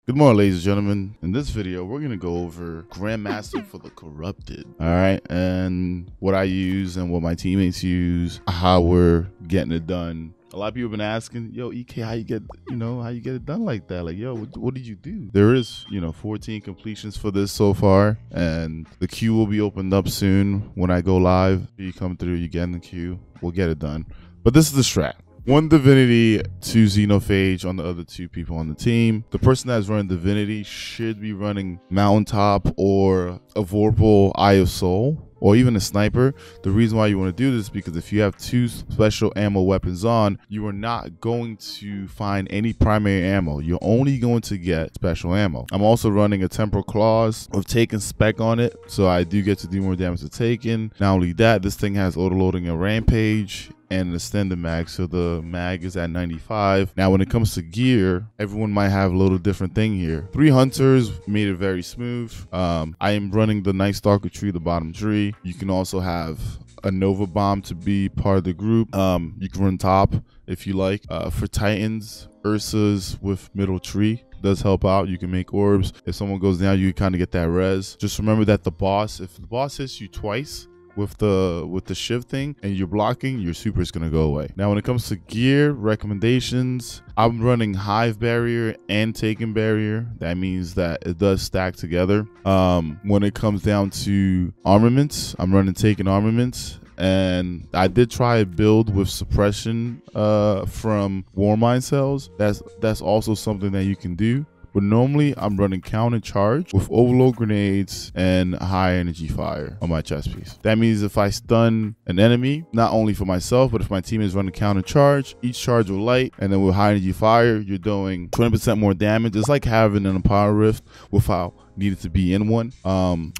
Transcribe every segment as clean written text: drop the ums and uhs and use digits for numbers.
Good morning, ladies and gentlemen. In this video, we're going to go over Grandmaster for the Corrupted. All right. And what I use and what my teammates use, how we're getting it done. A lot of people have been asking, yo, EK, how you get it done like that? Like, yo, what did you do? There is, 14 completions for this so far. And the queue will be opened up soon when I go live. You come through, you get in the queue. We'll get it done. But this is the strat. 1 Divinity, 2 Xenophage on the other 2 people on the team. The person that's running Divinity should be running Mountaintop or a Vorpal Eye of Soul, or even a Sniper. The reason why you want to do this is because if you have 2 special ammo weapons on, you are not going to find any primary ammo. You're only going to get special ammo. I'm also running a Temporal Claws with Taken Spec on it, so I do get to do more damage to Taken. Not only that, this thing has auto-loading and Rampage and an extended mag, so the mag is at 95. Now when it comes to gear, everyone might have a little different thing here. 3 hunters made it very smooth. I am running the Night Stalker tree, the bottom tree. You can also have a Nova Bomb to be part of the group. You can run top if you like. For Titans, Ursa's with middle tree does help out. You can make orbs. If someone goes down, you can kind of get that res. Just remember that if the boss hits you twice with the shift thing and you're blocking, your super is gonna go away. Now when it comes to gear recommendations, I'm running Hive Barrier and Taken Barrier. That means that it does stack together. When it comes down to armaments, I'm running Taken armaments, and I did try a build with suppression from Warmind cells. That's also something that you can do. But normally I'm running counter charge with overload grenades and high energy fire on my chest piece. That means if I stun an enemy, not only for myself, but if my team is running counter charge, each charge will light, and then with high energy fire, you're doing 20% more damage. It's like having an Empire Rift without needed to be in one.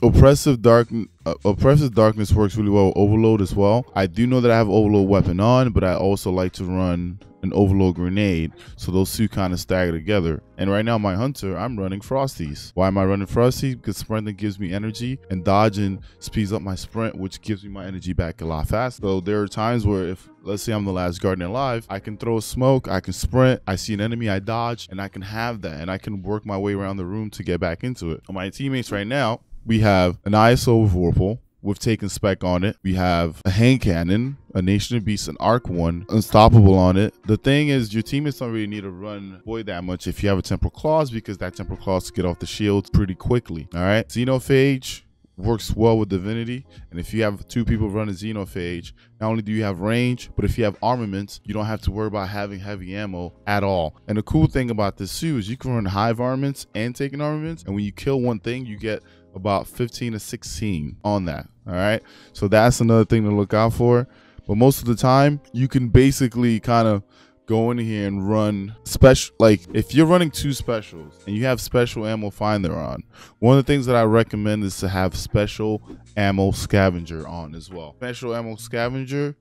Oppressive Darkness works really well with Overload as well. I do know that I have Overload weapon on, but I also like to run an Overload grenade, so those 2 kind of stagger together. And right now my hunter, I'm running Frosties. Why am I running Frosties? Because sprinting gives me energy, and dodging speeds up my sprint, which gives me my energy back a lot faster. So there are times where, if let's say I'm the last Guardian alive, I can throw a smoke, I can sprint, I see an enemy, I dodge, and I can have that, and I can work my way around the room to get back into it. On my teammates right now, we have an ISO Vorpal with Taken Spec on it. We have a hand cannon, a Nation of Beasts, an Arc 1, Unstoppable on it. The thing is, your teammates don't really need to run Void that much if you have a Temporal Claws, because that Temporal Claws get off the shield pretty quickly. All right, Xenophage works well with Divinity, and if you have 2 people running Xenophage, not only do you have range, but if you have armaments, you don't have to worry about having heavy ammo at all. And the cool thing about this too is you can run Hive armaments and Taken armaments, and when you kill one thing, you get about 15 to 16 on that. All right, so that's another thing to look out for. But most of the time, you can basically kind of go in here and run special. Like if you're running 2 specials and you have special ammo finder on, one of the things that I recommend is to have special ammo scavenger on as well. Special ammo scavenger,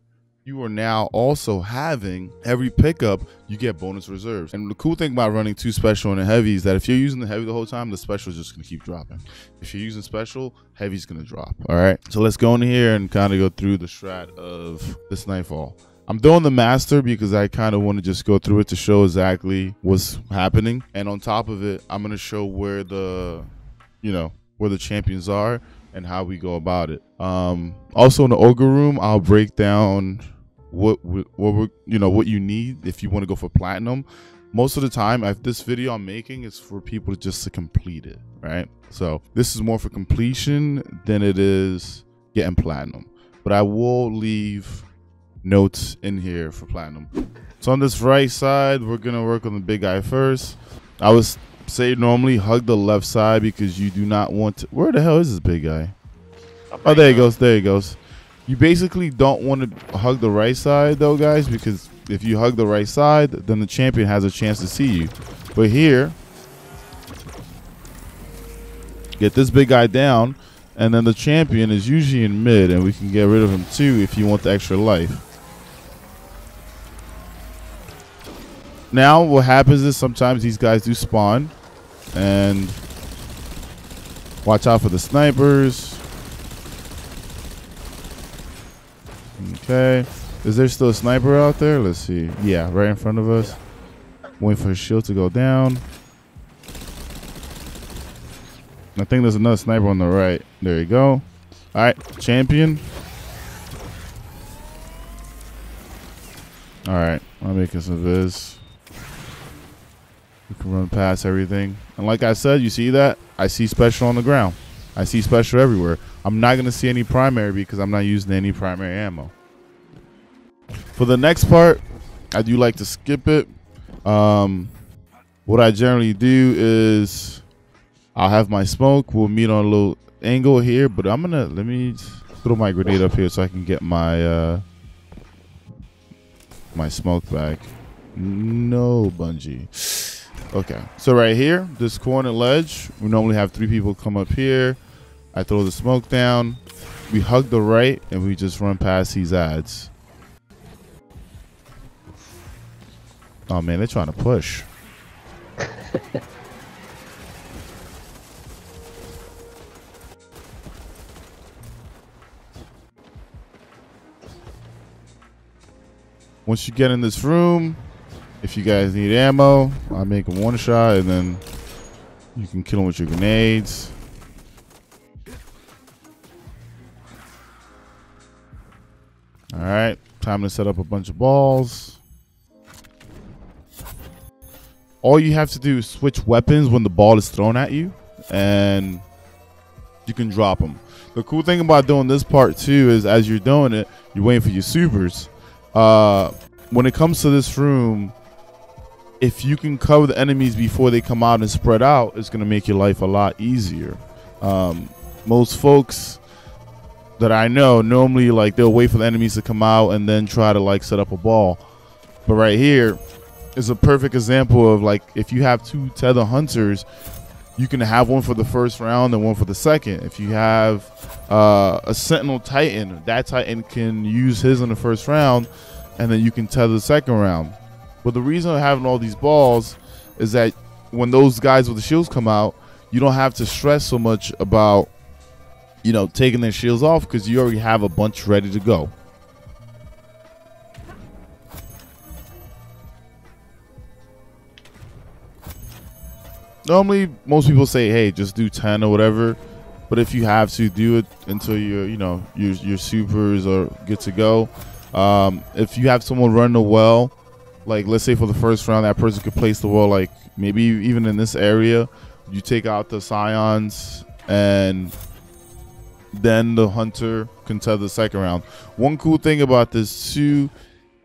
you are now also having every pickup you get bonus reserves. And the cool thing about running 2 special and a heavy is that if you're using the heavy the whole time, the special is just gonna keep dropping. If you're using special, heavy's gonna drop. All right, so let's go in here and kind of go through the strat of this Nightfall. I'm doing the master because I kind of want to just go through it to show exactly what's happening. And on top of it, I'm going to show where the champions are and how we go about it. Also in the Ogre room, I'll break down what you need if you want to go for platinum. Most of the time, this video I'm making is for people just to complete it, right? So this is more for completion than it is getting platinum. But I will leave notes in here for platinum. So on this right side, we're gonna work on the big guy first. I would say normally hug the left side because you do not want to. Where the hell is this big guy? Oh, there he goes. There he goes. You basically don't want to hug the right side though, guys, because if you hug the right side, then the champion has a chance to see you. But here, get this big guy down, and then the champion is usually in mid, and we can get rid of him too if you want the extra life. Now what happens is sometimes these guys do spawn, and watch out for the snipers. Okay, is there still a sniper out there? Let's see. Yeah, right in front of us. Waiting for his shield to go down. I think there's another sniper on the right. There you go. All right, champion. All right, I'm making some viz. We can run past everything. And like I said, you see that? I see special on the ground. I see special everywhere. I'm not going to see any primary because I'm not using any primary ammo. For the next part, I do like to skip it. What I generally do is I'll have my smoke. We'll meet on a little angle here, but let me throw my grenade up here so I can get my my smoke back. No, Bungie. Okay, so right here, this corner ledge, we normally have 3 people come up here. I throw the smoke down. We hug the right, and we just run past these ads. Oh man, they're trying to push. Once you get in this room, if you guys need ammo, I make them one shot, and then you can kill them with your grenades. All right, time to set up a bunch of balls. All you have to do is switch weapons when the ball is thrown at you, and you can drop them. The cool thing about doing this part too is as you're doing it, you're waiting for your supers. When it comes to this room, if you can cover the enemies before they come out and spread out, it's going to make your life a lot easier. Most folks that I know normally like they'll wait for the enemies to come out and then try to like set up a ball. But right here is a perfect example of like if you have 2 tether hunters, you can have one for the first round and one for the second. If you have a sentinel titan, that titan can use his in the first round, and then you can tether the second round. But the reason of having all these balls is that when those guys with the shields come out, you don't have to stress so much about, you know, taking their shields off because you already have a bunch ready to go. Normally, most people say, hey, just do 10 or whatever. But if you have to, do it until your supers are good to go. If you have someone run the well, like let's say for the first round, that person could place the well, like maybe even in this area, you take out the scions and then the hunter can tether the second round. One cool thing about this too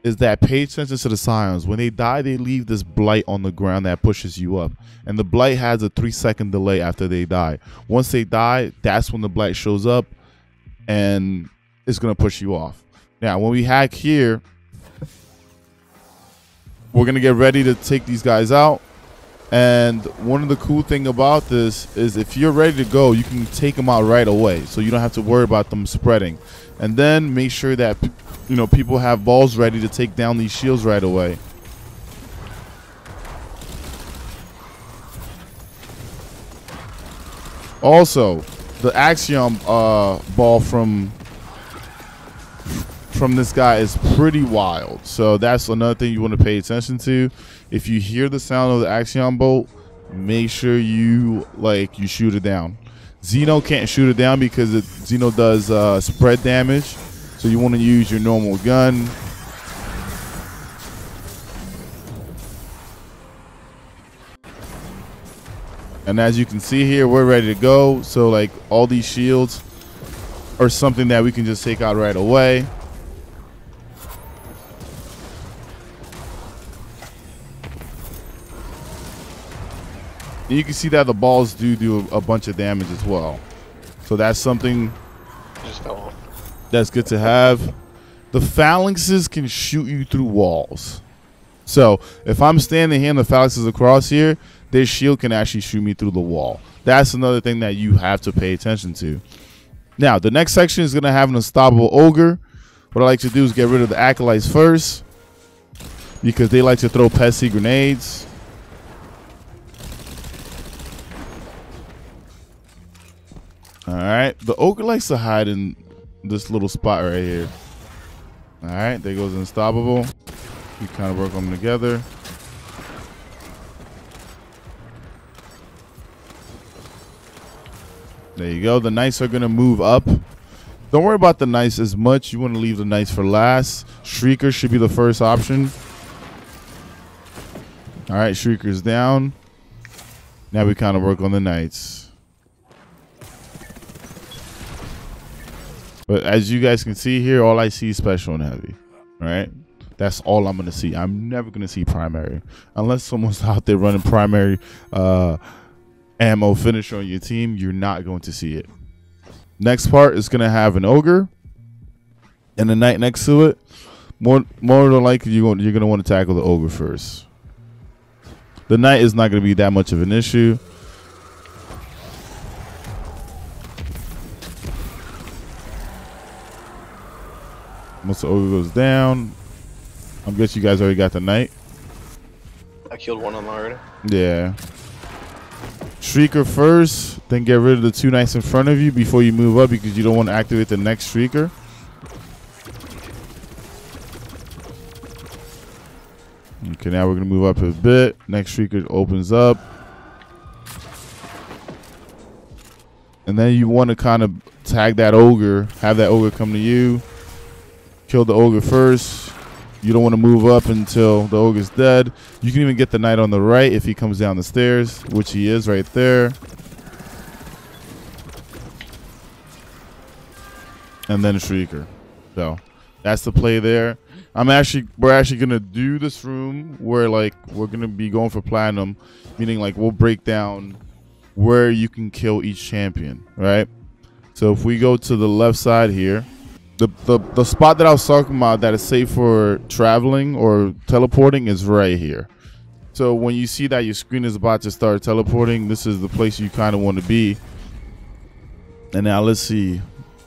is that pay attention to the scions. When they die, they leave this blight on the ground that pushes you up. And the blight has a 3-second delay after they die. Once they die, that's when the blight shows up and it's going to push you off. Now, when we hack here, we're going to get ready to take these guys out. And one of the cool thing about this is if you're ready to go, you can take them out right away. So you don't have to worry about them spreading. And then make sure that, you know, people have balls ready to take down these shields right away. Also, the axiom ball from this guy is pretty wild. So that's another thing you want to pay attention to. If you hear the sound of the axiom bolt, make sure you shoot it down. Xeno can't shoot it down because Xeno does spread damage. So you want to use your normal gun. And as you can see here, we're ready to go. So like all these shields are something that we can just take out right away. And you can see that the balls do a bunch of damage as well. So that's something Just fell off. That's good to have. The phalanxes can shoot you through walls. So if I'm standing here and the phalanxes across here, their shield can actually shoot me through the wall. That's another thing that you have to pay attention to. Now, the next section is going to have an unstoppable ogre. What I like to do is get rid of the acolytes first because they like to throw pesky grenades. All right. The ogre likes to hide in this little spot right here. All right. There goes unstoppable. We kind of work them together. There you go. The knights are going to move up. Don't worry about the knights as much. You want to leave the knights for last. Shrieker should be the first option. All right, Shrieker's down. Now we kind of work on the knights. But as you guys can see here, all I see is special and heavy. All right? That's all I'm going to see. I'm never going to see primary. Unless someone's out there running primary ammo finisher on your team, you're not going to see it. Next part is going to have an ogre and a knight next to it. More than likely, you're going to want to tackle the ogre first. The knight is not going to be that much of an issue. Once the ogre goes down, I guess you guys already got the knight. I killed one of them already. Yeah. Shrieker first, then get rid of the 2 knights in front of you before you move up because you don't want to activate the next Shrieker. Okay, now we're going to move up a bit. Next Shrieker opens up. And then you want to kind of tag that ogre, have that ogre come to you. Kill the ogre first. You don't want to move up until the ogre's dead. You can even get the knight on the right if he comes down the stairs, which he is right there. And then Shrieker. So that's the play there. We're actually gonna do this room where like we're gonna be going for platinum, meaning like we'll break down where you can kill each champion, right? So if we go to the left side here, the spot that I was talking about that is safe for traveling or teleporting is right here. So when you see that your screen is about to start teleporting, this is the place you kind of want to be. And now let's see.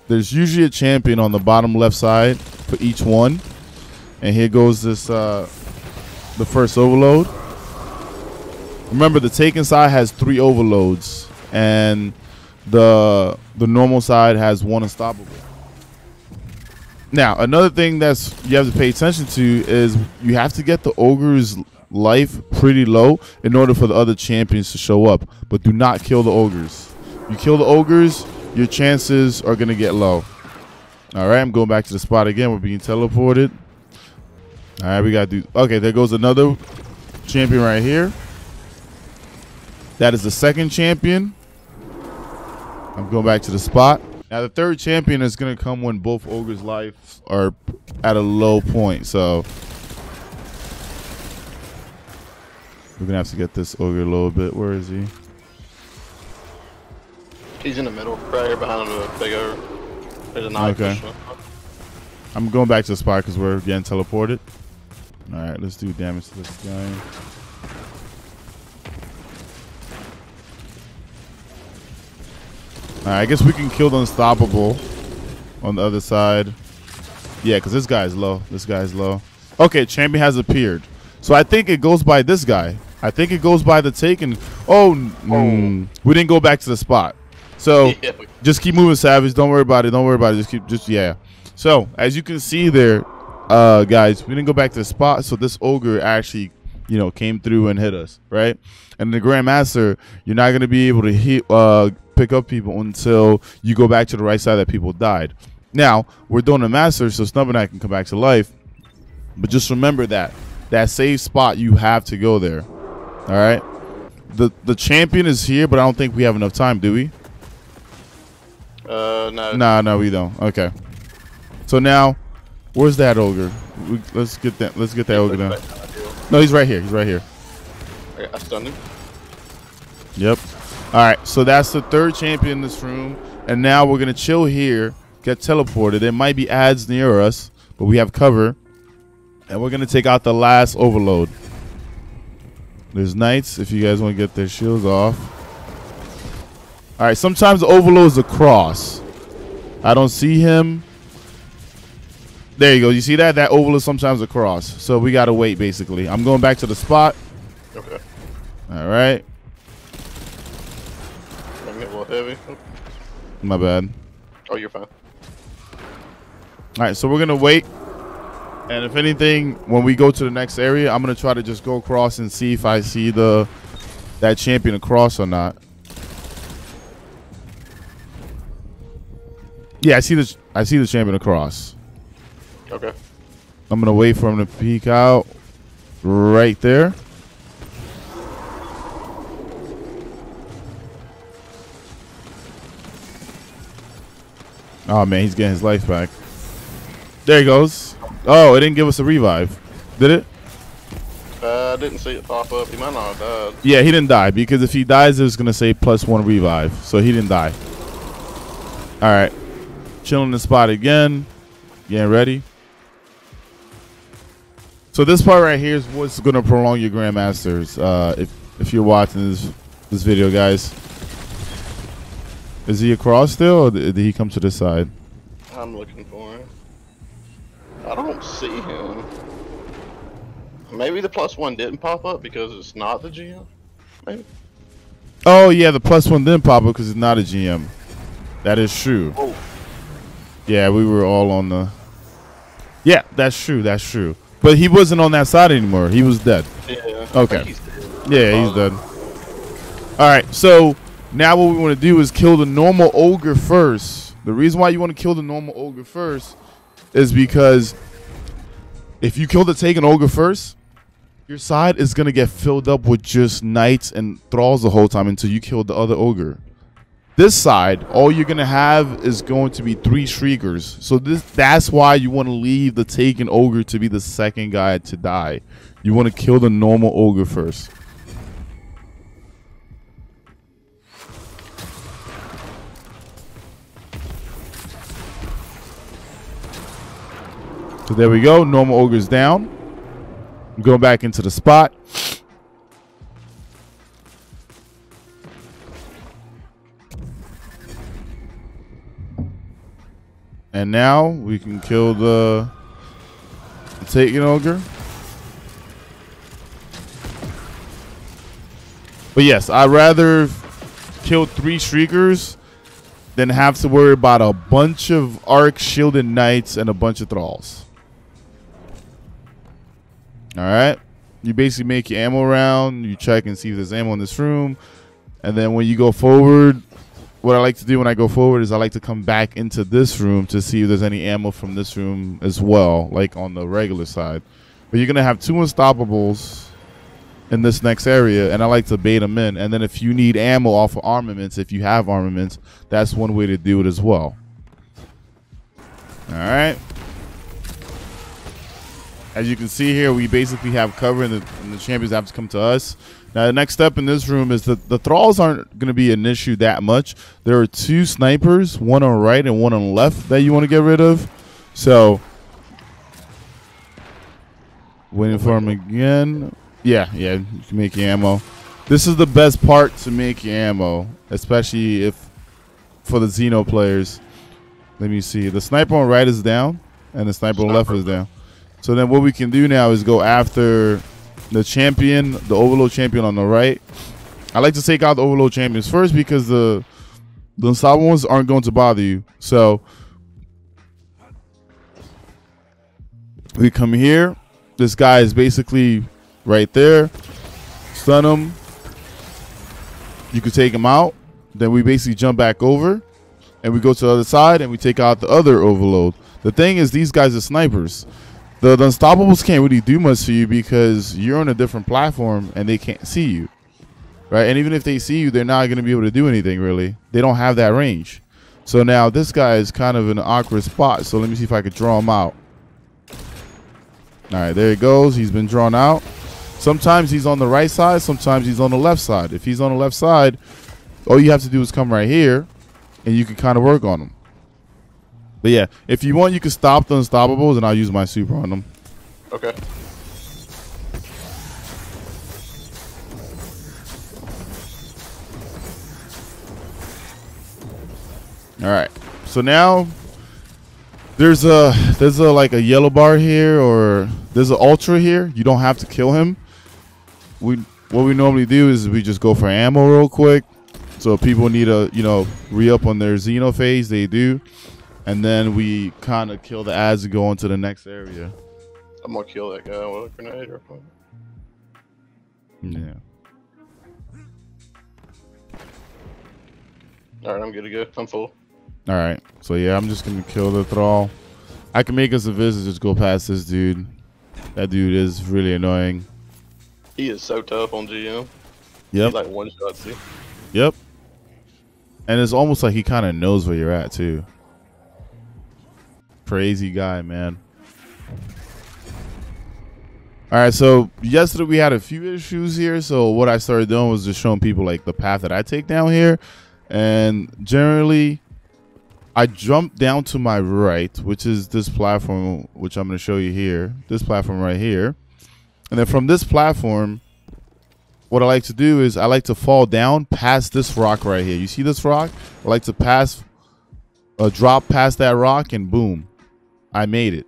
There's usually a champion on the bottom left side for each one. And here goes this the first overload. Remember, the taken side has 3 overloads, and the normal side has 1 unstoppable. Now, another thing that's you have to pay attention to is you have to get the ogre's life pretty low in order for the other champions to show up. But do not kill the ogres. You kill the ogres, your chances are going to get low. All right, I'm going back to the spot again. We're being teleported. All right, we got to do... Okay, there goes another champion right here. That is the second champion. I'm going back to the spot. Now, the third champion is going to come when both ogres' lives are at a low point. So, we're going to have to get this ogre a little bit. Where is he? He's in the middle, right here behind the big ogre. There's a knife. Okay. I'm going back to the spot because we're getting teleported. All right, let's do damage to this guy. All right, I guess we can kill the unstoppable on the other side. Yeah, because this guy's low. This guy's low. Okay, champion has appeared. So I think it goes by this guy. I think it goes by the taken. Oh, we didn't go back to the spot. So yeah. Just keep moving, Savage. Don't worry about it. Don't worry about it. Yeah. So as you can see there, guys, we didn't go back to the spot. So this ogre actually, came through and hit us, right? And the Grandmaster, you're not going to be able to hit, pick up people until you go back to the right side that people died. Now, we're doing a master, so Snub and I can come back to life. But just remember that save spot, you have to go there. All right? The champion is here, but I don't think we have enough time, do we? No. No, we don't. Okay. So now, where's that ogre? Let's get that ogre down. No, he's right here. He's right here. Okay, I stunned him. Yep. All right, so that's the third champion in this room, and now we're gonna chill here, get teleported. There might be ads near us, but we have cover, and we're gonna take out the last overload. There's knights if you guys want to get their shields off. All right, sometimes the overload is across. I don't see him. There you go. You see that? That overload sometimes across. So we gotta wait. Basically, I'm going back to the spot. Okay. All right. I'm getting a little heavy. My bad. Oh, you're fine. All right, so we're gonna wait, and if anything, when we go to the next area, I'm gonna try to just go across and see if I see that champion across or not. Yeah, I see the champion across. Okay. I'm gonna wait for him to peek out right there. Oh man, he's getting his life back. There he goes. Oh, it didn't give us a revive, did it? I didn't see it pop up. He might not have died. Yeah, he didn't die because if he dies, it's gonna say +1 revive. So he didn't die. All right, chilling the spot again, getting ready. So this part right here is what's gonna prolong your Grandmasters. If you're watching this video, guys, is he across still, or did he come to this side? I'm looking for him. I don't see him. Maybe the +1 didn't pop up because it's not the GM. Maybe. Oh yeah, the +1 didn't pop up because it's not a GM. That is true. Oh. Yeah, we were all on the. Yeah, that's true. That's true. But he wasn't on that side anymore. He was dead. Yeah. Okay. He's dead. Yeah, he's dead. All right. So now what we want to do is kill the normal ogre first. The reason why you want to kill the normal ogre first is because if you kill the taken ogre first, your side is going to get filled up with just knights and thralls the whole time until you kill the other ogre. This side, all you're going to have is going to be 3 shriekers. So that's why you want to leave the taken ogre to be the second guy to die. You want to kill the normal ogre first. So there we go. Normal ogre's down. I'm going back into the spot. And now we can kill the taken ogre. But yes, I'd rather kill 3 shriekers than have to worry about a bunch of arc shielded knights and a bunch of thralls. All right. You basically make your ammo round. You check and see if there's ammo in this room. And then when you go forward, what I like to do when I go forward is I like to come back into this room to see if there's any ammo from this room as well, like on the regular side. But you're going to have 2 unstoppables in this next area, and I like to bait them in. And then if you need ammo off of armaments, if you have armaments, that's one way to do it as well. All right. As you can see here, we basically have cover, and the champions have to come to us. Now, the next step in this room is that the thralls aren't going to be an issue that much. There are 2 snipers, one on the right and one on the left, that you want to get rid of. So, waiting for him again. Yeah, you can make your ammo. This is the best part to make your ammo, especially if for the Xeno players. Let me see. The sniper on the right is down, and the sniper on the left is down. So then what we can do now is go after the champion, the overload champion on the right. I like to take out the overload champions first because the unstoppable ones aren't going to bother you. So we come here. This guy is basically right there. Stun him. You can take him out. Then we basically jump back over and we go to the other side and we take out the other overload. The thing is, these guys are snipers. The unstoppables can't really do much for you because you're on a different platform and they can't see you, right? And even if they see you, they're not going to be able to do anything, really. They don't have that range. So now this guy is kind of in an awkward spot. So let me see if I could draw him out. All right, there he goes. He's been drawn out. Sometimes he's on the right side. Sometimes he's on the left side. If he's on the left side, all you have to do is come right here and you can kind of work on him. But yeah, if you want, you can stop the unstoppables, and I'll use my super on them. Okay. All right. So now there's a like a yellow bar here, or there's an ultra here. You don't have to kill him. What we normally do is we just go for ammo real quick. So if people need a re-up on their Xeno phase, they do. And then we kind of kill the ads and go on to the next area. I'm gonna kill that guy with a grenade or something. Yeah. Alright, I'm good to go. I'm full. All right. So yeah, I'm just gonna kill the thrall. I can make us a visit. Just go past this dude. That dude is really annoying. He is so tough on GM. Yep. He like one shots you. Yep. And it's almost like he kind of knows where you're at too. Crazy guy, man. All right, so yesterday we had a few issues here. So what I started doing was just showing people like the path that I take down here. And generally, I jump down to my right, which is this platform, which I'm going to show you here. This platform right here. And then from this platform, what I like to do is I like to fall down past this rock right here. You see this rock? I like to drop past that rock, and boom, I made it.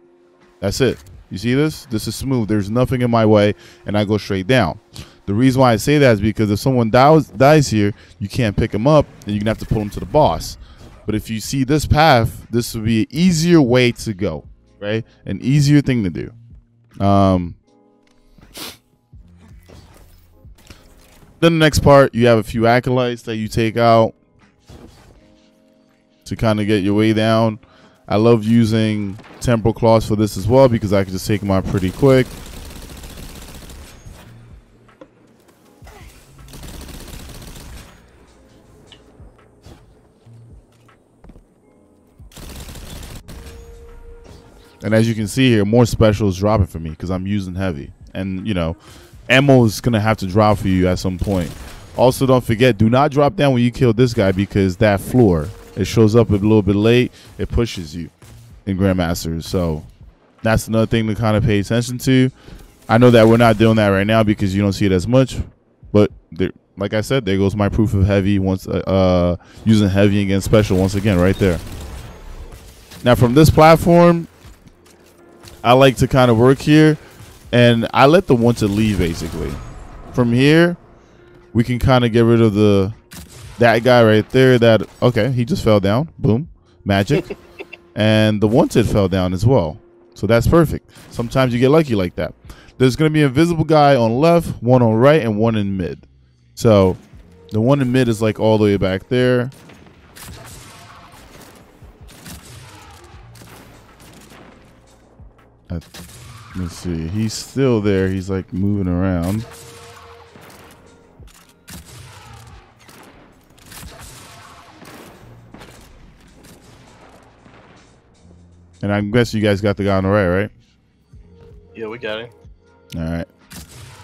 That's it. You see this? This is smooth. There's nothing in my way, and I go straight down. The reason why I say that is because if someone dies here, you can't pick him up, and you're going to have to pull him to the boss. But if you see this path, this would be an easier way to go, right? An easier thing to do. Then the next part, you have a few acolytes that you take out to kind of get your way down. I love using temporal claws for this as well because I can just take them out pretty quick. And as you can see here, more specials dropping for me because I'm using heavy. And, you know, ammo is going to have to drop for you at some point. Also, don't forget, do not drop down when you kill this guy because that floor, it shows up a little bit late. It pushes you in Grandmasters. So that's another thing to kind of pay attention to. I know that we're not doing that right now because you don't see it as much. But there, like I said, there goes my proof of heavy once using heavy against special once again right there. Now from this platform, I like to kind of work here, and I let the wanted leave basically. From here, we can kind of get rid of that guy right there. Okay, he just fell down. Boom, magic. And the wanted fell down as well. So that's perfect. Sometimes you get lucky like that. There's going to be an invisible guy on left, one on right, and one in mid. So the one in mid is like all the way back there. Let's see. He's still there. He's like moving around. And I guess you guys got the guy on the right? Yeah, we got him. All right.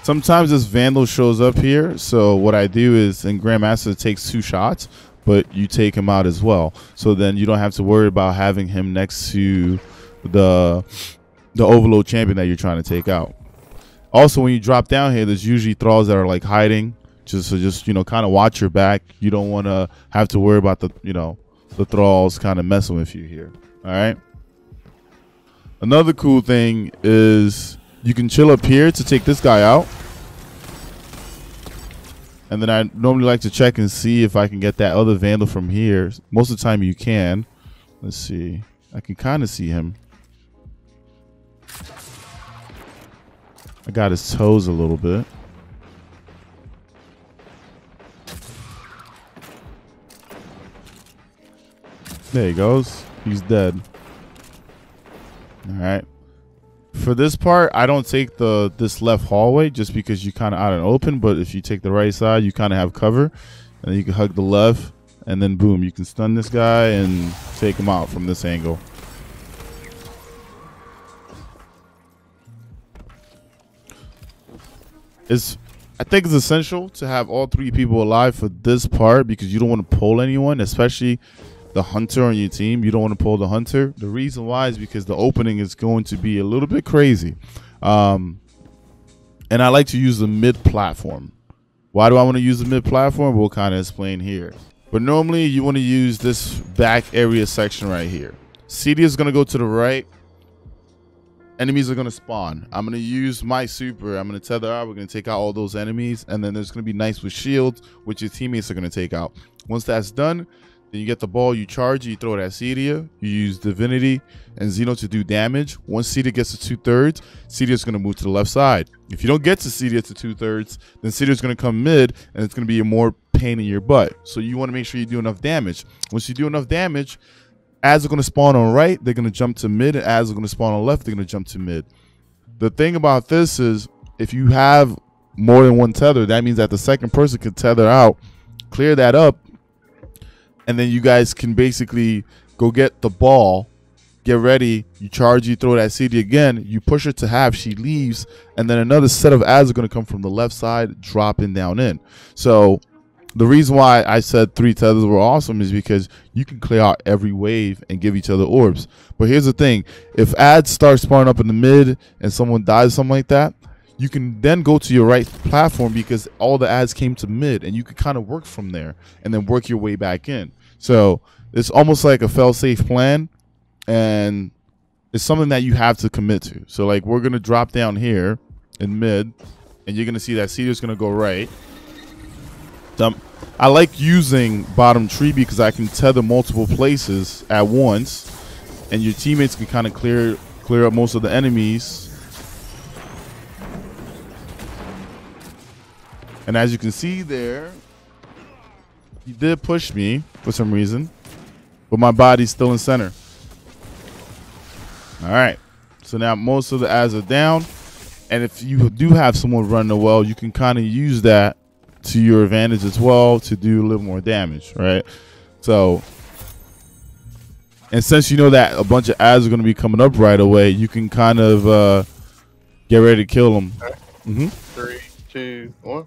Sometimes this Vandal shows up here. So what I do is in Grandmaster, it takes 2 shots, but you take him out as well. So then you don't have to worry about having him next to the overload champion that you're trying to take out. Also, when you drop down here, there's usually thralls that are like hiding. Just you know, kind of watch your back. You don't want to have to worry about the thralls kind of messing with you here. All right. Another cool thing is you can chill up here to take this guy out. And then I normally like to check and see if I can get that other Vandal from here. Most of the time you can. Let's see. I can kind of see him. I got his toes a little bit. There he goes. He's dead. All right. For this part, I don't take this left hallway just because you kind of out and open. But if you take the right side, you kind of have cover, and then you can hug the left, and then boom, you can stun this guy and take him out from this angle. I think it's essential to have all 3 people alive for this part because you don't want to pull anyone, especially the hunter on your team. You don't want to pull the hunter. The reason why is because the opening is going to be a little bit crazy. And I like to use the mid platform. Why do I want to use the mid platform? We'll kind of explain here. But normally you want to use this back area section right here. CD is going to go to the right. Enemies are going to spawn. I'm going to use my super. I'm going to tether out. We're going to take out all those enemies. And then there's going to be nice with shields, which your teammates are going to take out. Once that's done, then you get the ball, you charge it, you throw it at Cedia. You use Divinity and Xeno to do damage. Once Cedia gets to 2/3, Cedia is going to move to the left side. If you don't get to Cedia to 2/3, then Cedia is going to come mid, and it's going to be a more pain in your butt. So you want to make sure you do enough damage. Once you do enough damage, ads are going to spawn on right, they're going to jump to mid, and ads are going to spawn on left, they're going to jump to mid. The thing about this is, if you have more than one tether, that means that the second person can tether out, clear that up, and then you guys can basically go get the ball, get ready, you charge, you throw that CD again, you push her to half, she leaves, and then another set of ads are going to come from the left side, dropping down in. So the reason why I said 3 tethers were awesome is because you can clear out every wave and give each other orbs. But here's the thing, if ads start spawning up in the mid and someone dies, something like that, you can then go to your right platform because all the ads came to mid, and you can kind of work from there and then work your way back in. So it's almost like a fail-safe plan, and it's something that you have to commit to. So like, we're going to drop down here in mid, and you're going to see that Cedar is going to go right. I like using bottom tree because I can tether multiple places at once, and your teammates can kind of clear up most of the enemies. And as you can see there, he did push me for some reason, but my body's still in center. All right, so now most of the ads are down, and if you do have someone running the well, you can kind of use that to your advantage as well to do a little more damage, right? So, and since you know that a bunch of ads are going to be coming up right away, you can kind of get ready to kill them. Right. 3, 2, 1.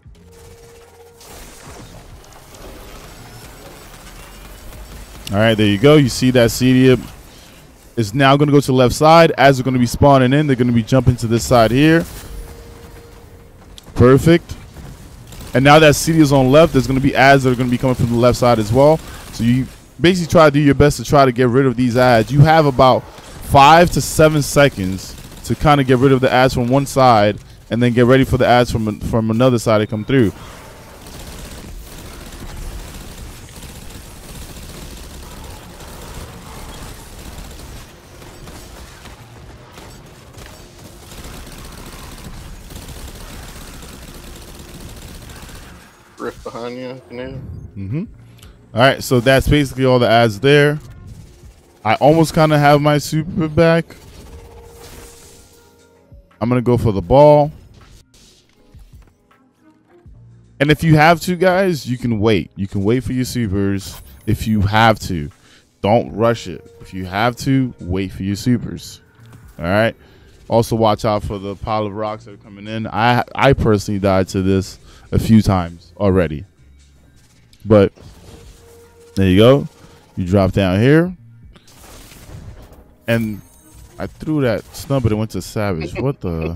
All right, there you go. You see that CD is now going to go to the left side. As they're going to be spawning in, they're going to be jumping to this side here. Perfect. And now that CD is on left, there's going to be ads that are going to be coming from the left side as well. So you basically try to do your best to try to get rid of these ads. You have about 5 to 7 seconds to kind of get rid of the ads from one side, and then get ready for the ads from another side to come through. Rift behind you, canoe. All right, so that's basically all the ads there. I almost kind of have my super back. I'm gonna go for the ball, and if you have to, guys, you can wait. You can wait for your supers if you have to. Don't rush it. If you have to, wait for your supers. All right. Also, watch out for the pile of rocks that are coming in. I personally died to this a few times already, but there you go. You drop down here, and I threw that snub, but it went to Savage. What the? All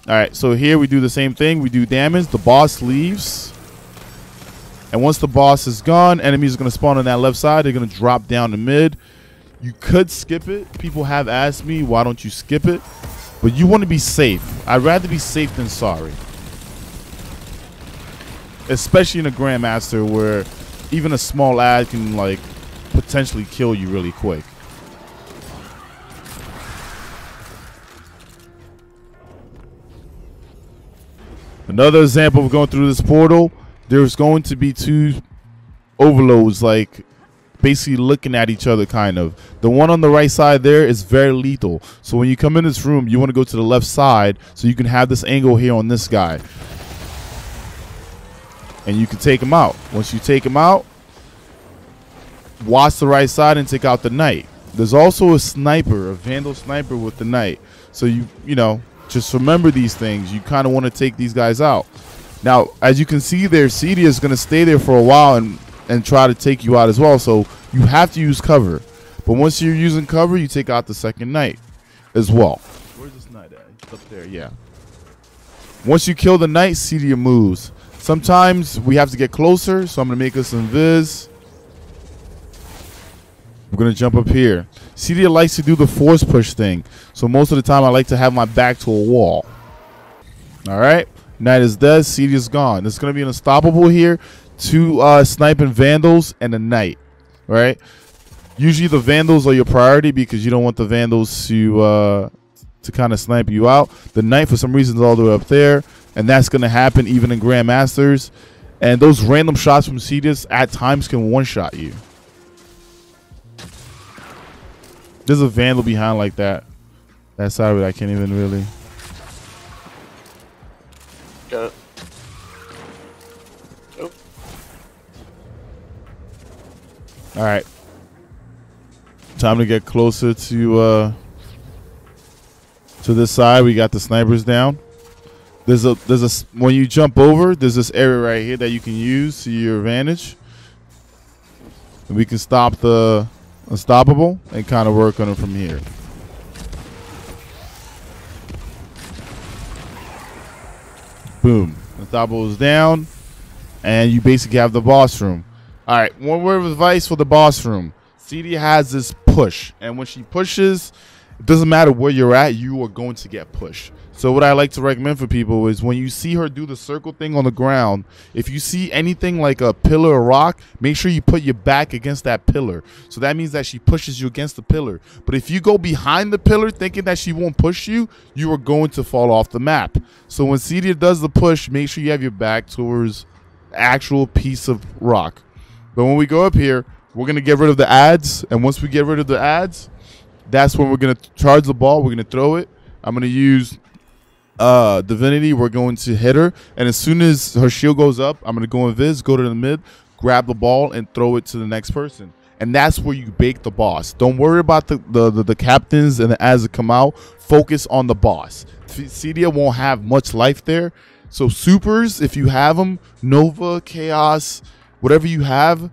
right, so here we do the same thing. We do damage. The boss leaves, and once the boss is gone, enemies are going to spawn on that left side. They're going to drop down to mid. You could skip it. People have asked me, why don't you skip it? But you want to be safe. I'd rather be safe than sorry. Especially in a Grandmaster where even a small ad can like potentially kill you really quick. Another example of going through this portal, there's going to be 2 overloads, like basically looking at each other kind of. The one on the right side there is very lethal. So when you come in this room, you want to go to the left side so you can have this angle here on this guy. And you can take him out. Once you take him out, watch the right side and take out the knight. There's also a sniper, a vandal sniper with the knight. So you know, just remember these things. You kind of want to take these guys out. Now, as you can see there, CD is going to stay there for a while and try to take you out as well. So you have to use cover. But once you're using cover, you take out the second knight as well. Where's this knight at? It's up there, yeah. Once you kill the knight, CD moves. Sometimes we have to get closer, so I'm going to make us invis. We're going to jump up here. CD likes to do the force push thing. So most of the time I like to have my back to a wall. All right. Knight is dead. CD is gone. It's going to be an unstoppable here. 2 sniping vandals and a knight. All right. Usually the vandals are your priority because you don't want the vandals to kind of snipe you out. The knight for some reason is all the way up there. And that's going to happen even in Grandmasters. And those random shots from Cedius at times can one-shot you. There's a Vandal behind like that. That side of it, I can't even really. Got it. Oh. All right. Time to get closer to this side. We got the snipers down. There's a when you jump over, there's this area right here that you can use to your advantage. And we can stop the unstoppable and kind of work on it from here. Boom. Unstoppable is down. And you basically have the boss room. Alright, one word of advice for the boss room. CD has this push. And when she pushes, it doesn't matter where you're at, you are going to get pushed. So what I like to recommend for people is when you see her do the circle thing on the ground, if you see anything like a pillar or rock, make sure you put your back against that pillar. So that means that she pushes you against the pillar. But if you go behind the pillar thinking that she won't push you, you are going to fall off the map. So when Cedia does the push, make sure you have your back towards the actual piece of rock. But when we go up here, we're going to get rid of the ads. And once we get rid of the ads, that's when we're going to charge the ball. We're going to throw it. I'm going to use Divinity. We're going to hit her, and as soon as her shield goes up, I'm going to go invis, go to the mid, grab the ball, and throw it to the next person. And that's where you bake the boss. Don't worry about the captains and the ads that come out. Focus on the boss. Cedia won't have much life there. So supers, if you have them, Nova, Chaos, whatever you have,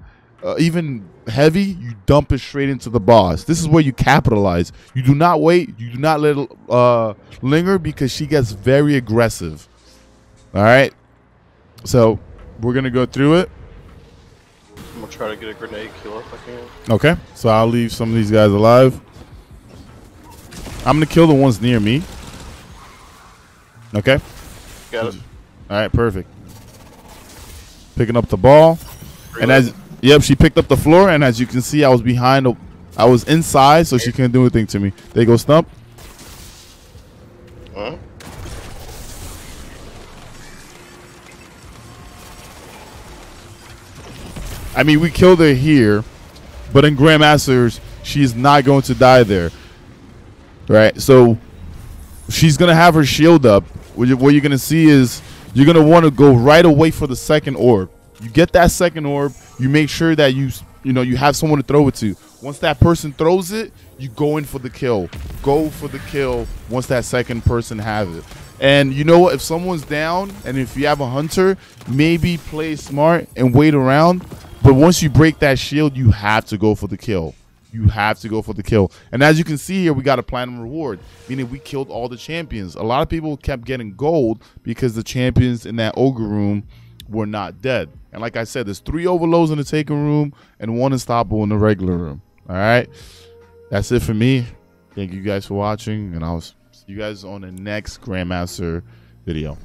even heavy, you dump it straight into the boss. This is where you capitalize. You do not wait. You do not let it linger, because she gets very aggressive. All right. So we're going to go through it. I'm going to try to get a grenade kill if I can. Okay. So I'll leave some of these guys alive. I'm going to kill the ones near me. Okay. Got it. All right. Perfect. Picking up the ball. Really? And as... Yep, she picked up the floor, and as you can see, I was behind. I was inside, so she couldn't do anything to me. There you go, Stump. Huh? I mean, we killed her here, but in Grandmasters, she's not going to die there. Right? So she's going to have her shield up. What you're going to see is you're going to want to go right away for the second orb. You get that second orb, you make sure that you have someone to throw it to. Once that person throws it, you go in for the kill. Go for the kill once that second person has it. And you know what? If someone's down, and if you have a hunter, maybe play smart and wait around. But once you break that shield, you have to go for the kill. You have to go for the kill. And as you can see here, we got a platinum reward, meaning we killed all the champions. A lot of people kept getting gold because the champions in that Ogre room were not dead. And like I said, there's 3 overloads in the taken room and 1 unstoppable in the regular room. All right, that's it for me. Thank you guys for watching, and I'll see you guys on the next Grandmaster video.